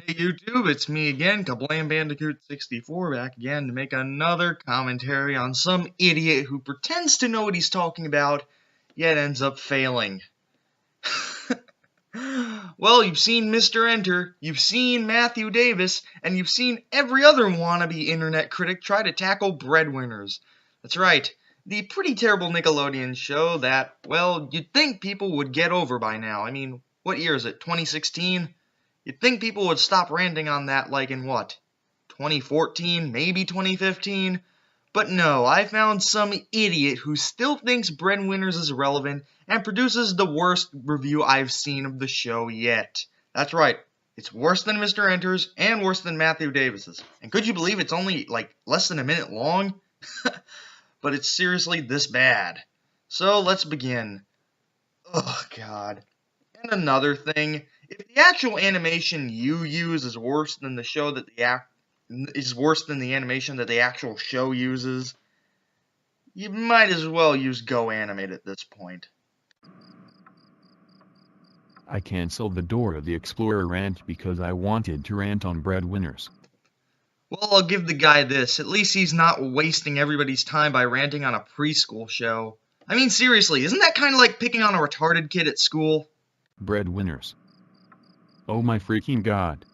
Hey YouTube, it's me again, KaBlam Bandicoot64, back again to make another commentary on some idiot who pretends to know what he's talking about, yet ends up failing. Well, you've seen Mr. Enter, you've seen Matthew Davis, and you've seen every other wannabe internet critic try to tackle Breadwinners. That's right, the pretty terrible Nickelodeon show that, well, you'd think people would get over by now. I mean, what year is it, 2016? You'd think people would stop ranting on that like in what, 2014, maybe 2015? But no, I found some idiot who still thinks Breadwinners is relevant and produces the worst review I've seen of the show yet. That's right, it's worse than Mr. Enters and worse than Matthew Davis's. And could you believe it's only like less than a minute long? But it's seriously this bad. So let's begin. Oh god. And another thing, if the actual animation you use is worse than the show that the animation that the actual show uses, you might as well use Go Animate at this point. I canceled the Dora the Explorer rant because I wanted to rant on Breadwinners. Well, I'll give the guy this. At least he's not wasting everybody's time by ranting on a preschool show. I mean, seriously, isn't that kind of like picking on a retarded kid at school? Breadwinners. Oh my freaking god.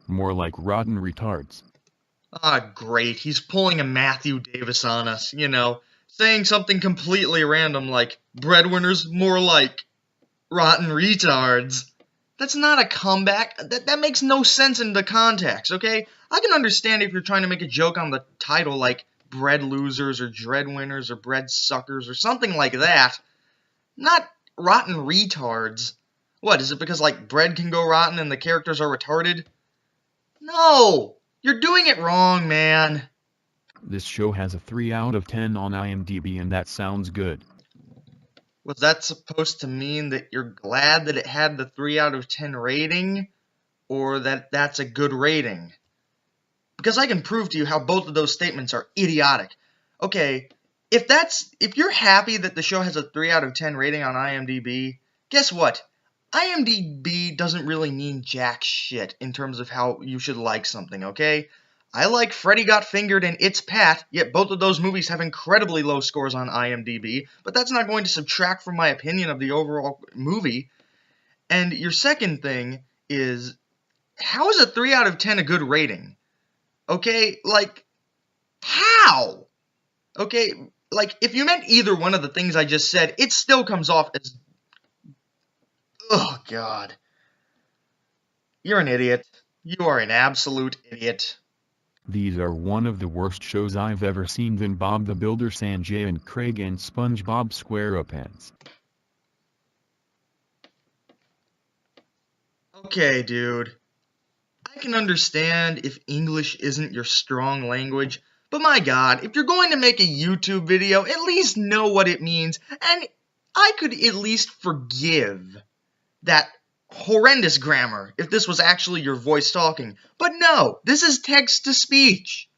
More like rotten retards. Ah, great. He's pulling a Matthew Davis on us, you know, saying something completely random like, Breadwinners more like rotten retards. That's not a comeback. That makes no sense in the context, okay? I can understand if you're trying to make a joke on the title like Breadlosers or Dreadwinners or Bread Suckers or something like that. Not rotten retards. What, is it because, like, bread can go rotten and the characters are retarded? No! You're doing it wrong, man. This show has a 3 out of 10 on IMDb and that sounds good. Was that supposed to mean that you're glad that it had the 3 out of 10 rating? Or that that's a good rating? Because I can prove to you how both of those statements are idiotic. Okay, if you're happy that the show has a 3 out of 10 rating on IMDb, guess what? IMDb doesn't really mean jack shit in terms of how you should like something, okay? I like Freddy Got Fingered and It's Pat, yet both of those movies have incredibly low scores on IMDb, but that's not going to subtract from my opinion of the overall movie. And your second thing is, how is a 3 out of 10 a good rating? Okay, like, how? Okay, like, if you meant either one of the things I just said, it still comes off as... Oh, God. You're an idiot. You are an absolute idiot. These are one of the worst shows I've ever seen than Bob the Builder, Sanjay and Craig and SpongeBob SquarePants. Okay, dude. I can understand if English isn't your strong language, but my god, if you're going to make a YouTube video, at least know what it means, and I could at least forgive that horrendous grammar if this was actually your voice talking. But no, this is text-to-speech.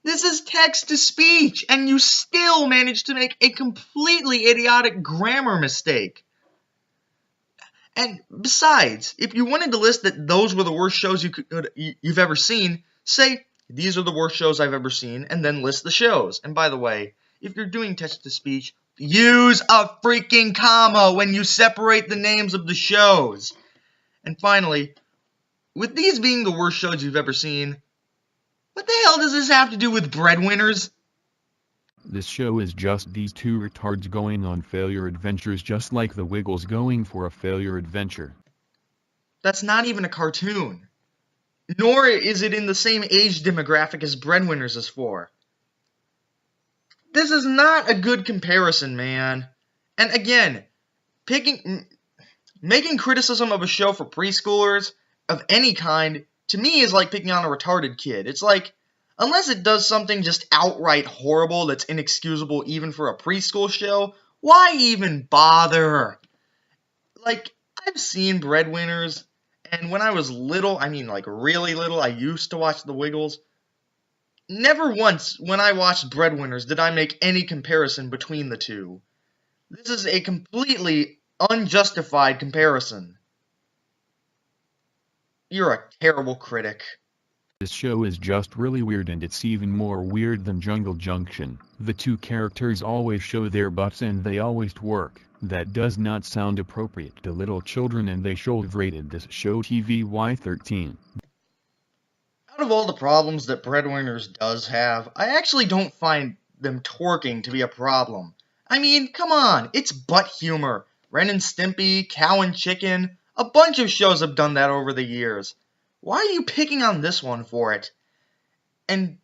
This is text-to-speech, and you still managed to make a completely idiotic grammar mistake. And besides, if you wanted to list that those were the worst shows you've ever seen, say, these are the worst shows I've ever seen, and then list the shows. And by the way, if you're doing text-to-speech, use a freaking comma when you separate the names of the shows. And finally, with these being the worst shows you've ever seen, what the hell does this have to do with Breadwinners? This show is just these two retards going on failure adventures, just like the Wiggles going for a failure adventure. That's not even a cartoon. Nor is it in the same age demographic as Breadwinners is for. This is not a good comparison, man. And again, making criticism of a show for preschoolers of any kind, to me, is like picking on a retarded kid. It's like, unless it does something just outright horrible that's inexcusable even for a preschool show, why even bother? Like, I've seen Breadwinners, and when I was little, I mean like really little, I used to watch The Wiggles. Never once when I watched Breadwinners did I make any comparison between the two. This is a completely unjustified comparison. You're a terrible critic. This show is just really weird, and it's even more weird than Jungle Junction. The two characters always show their butts and they always twerk. That does not sound appropriate to little children, and they should have rated this show TVY13. Out of all the problems that Breadwinners does have, I actually don't find them twerking to be a problem. I mean, come on, it's butt humor. Ren and Stimpy, Cow and Chicken, a bunch of shows have done that over the years. Why are you picking on this one for it? And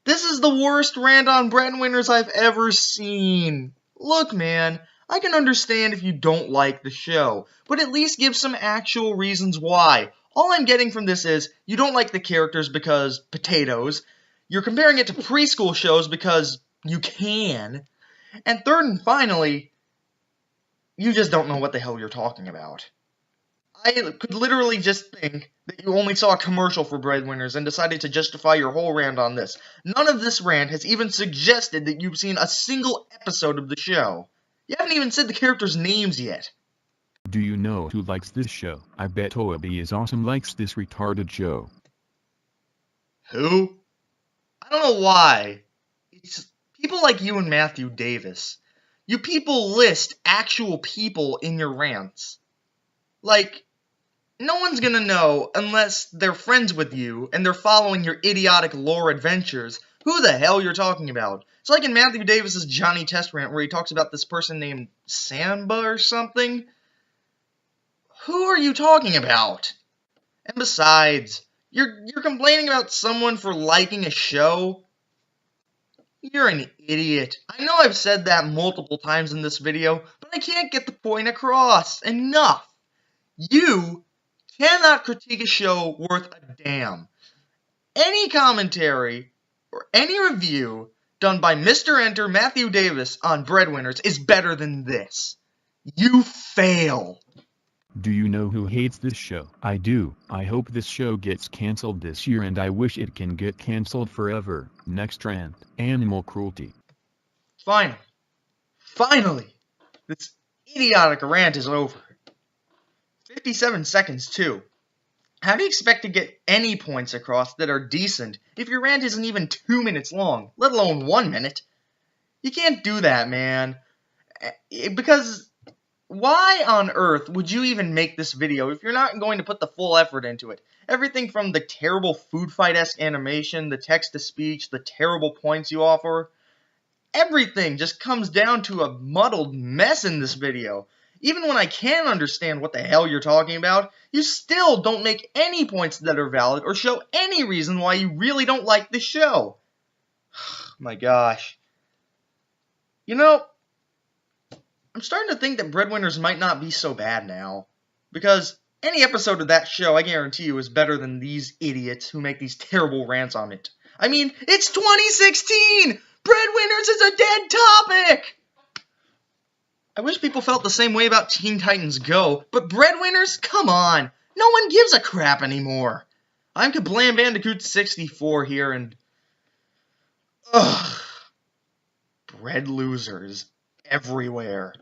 this is the worst rant on Breadwinners I've ever seen. Look, man, I can understand if you don't like the show, but at least give some actual reasons why. All I'm getting from this is, you don't like the characters because potatoes, you're comparing it to preschool shows because you can, and third and finally, you just don't know what the hell you're talking about. I could literally just think that you only saw a commercial for Breadwinners and decided to justify your whole rant on this. None of this rant has even suggested that you've seen a single episode of the show. You haven't even said the characters' names yet. Do you know who likes this show? I bet Toby is awesome likes this retarded show. Who? I don't know why. It's people like you and Matthew Davis. You people list actual people in your rants. Like, no one's gonna know unless they're friends with you and they're following your idiotic lore adventures who the hell you're talking about. It's like in Matthew Davis's Johnny Test rant where he talks about this person named Samba or something. Who are you talking about? And besides, you're complaining about someone for liking a show? You're an idiot. I know I've said that multiple times in this video, but I can't get the point across. Enough. You cannot critique a show worth a damn. Any commentary or any review done by Mr. Enter Matthew Davis on Breadwinners is better than this. You fail. Do you know who hates this show? I do. I hope this show gets cancelled this year, and I wish it can get cancelled forever. Next rant. Animal cruelty. Finally. Finally. This idiotic rant is over. 57 seconds, too. How do you expect to get any points across that are decent if your rant isn't even 2 minutes long, let alone 1 minute? You can't do that, man. Because why on earth would you even make this video if you're not going to put the full effort into it? Everything from the terrible food fight-esque animation, the text-to-speech, the terrible points you offer, everything just comes down to a muddled mess in this video. Even when I can understand what the hell you're talking about, you still don't make any points that are valid or show any reason why you really don't like the show. My gosh. You know, I'm starting to think that Breadwinners might not be so bad now. Because any episode of that show, I guarantee you, is better than these idiots who make these terrible rants on it. I mean, it's 2016! Breadwinners is a dead topic! I wish people felt the same way about Teen Titans Go, but Breadwinners? Come on! No one gives a crap anymore! I'm KaBlam Bandicoot 64 here, and... Ugh. Breadlosers everywhere.